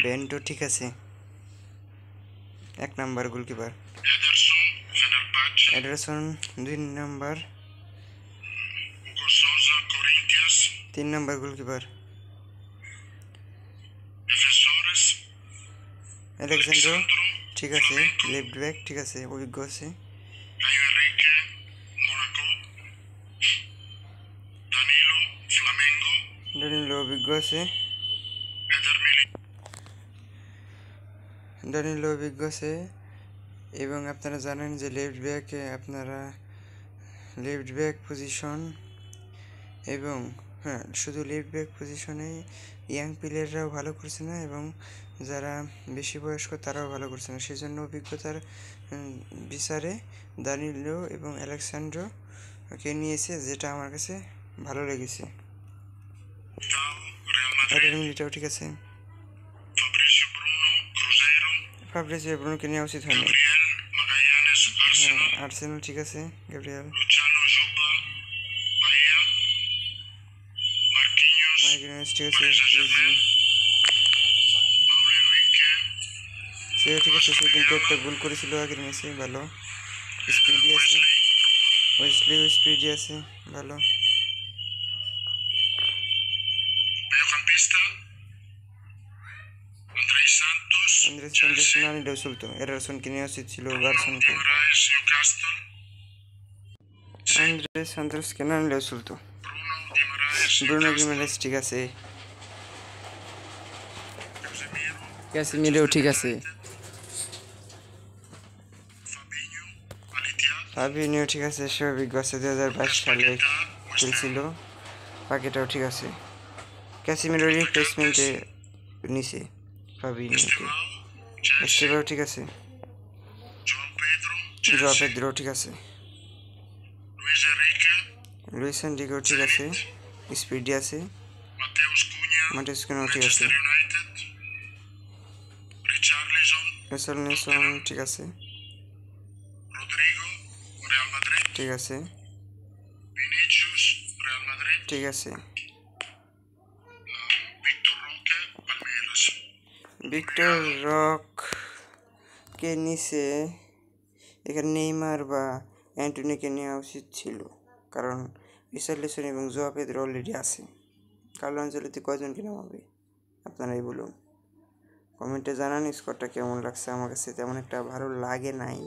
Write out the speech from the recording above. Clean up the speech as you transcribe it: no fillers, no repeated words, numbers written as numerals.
Bento ঠিক আছে, 1 number goalkeeper. Ederson 2 number. 3 number goalkeeper. Alexandro ঠিক আছে, লেফট ব্যাক ঠিক আছে, অভিজ্ঞ আছে। দানিলো অভিজ্ঞ আছে। এবং আপনারা জানেন যে লেফট ব্যাক পজিশন এবং হ্যাঁ, শুধু লেফট ব্যাক পজিশনে ইয়াং প্লেয়াররাও ভালো করছে না এবং যারা বেশি বয়স্ক তারাও ভালো করছে না, সেজন্য অভিজ্ঞতার বিচারে দানিলো এবং আলেক্সান্দ্রোকে নিয়েছে, যেটা আমার কাছে ভালো লেগেছে। মিলিটাও ঠিক আছে। ফাব্রিজিও ব্রুনোকে নেওয়া উচিত হয়নি। আর্সেনাল ঠিক আছে, গ্যাব্রিয়েল মার্কিনিয়স ঠিক আছে, সে ঠিক আছে, সে কিন্তু একটা গোল করেছিল আগের ম্যাচে, ভালো স্পিডি আছে। ওয়েসলিও স্পিডি আছে, ভালো। আন্দ্রেস সান্টোস না নিলেও চলতো, এডারসনকে নেওয়া উচিত ছিল, গারসনকে। আন্দ্রেস সান্টোসকে না নিলেও চলতো। ব্রুনো গিমেরেস ঠিক আছে, ক্যাসিমিরো ঠিক আছে, ফাবিনিও ঠিক আছে, সে অভিজ্ঞ আছে, 2022 সালে খেলছিল। পাকেটাও ঠিক আছে, ক্যাসিমিরো রিপ্লেসমেন্টে নিছে ফাবিনিওকে। এস্টেভাও ঠিক আছে, জোয়া পেদ্রো ঠিক আছে, লুইস এনরিকো ঠিক আছে, স্পিডি আছে, মার্টিনেজ কুনিও ঠিক আছে, রিচার্লিসন ঠিক আছে, ঠিক আছে, ঠিক আছে, ভিক্টর রককে নিচে। এখানে নেইমার বা অ্যান্টনিকে নেওয়া উচিত ছিল, কারণ রিচার্লিসন এবং জোয়া পেদ্রো অলরেডি আছে। কার্লো আনচেলত্তি কয়জনকে নেওয়া হবে আপনারাই বলুন, কমেন্টে জানান। স্কোরটা কেমন লাগছে, আমার কাছে তেমন একটা ভালো লাগে নাই।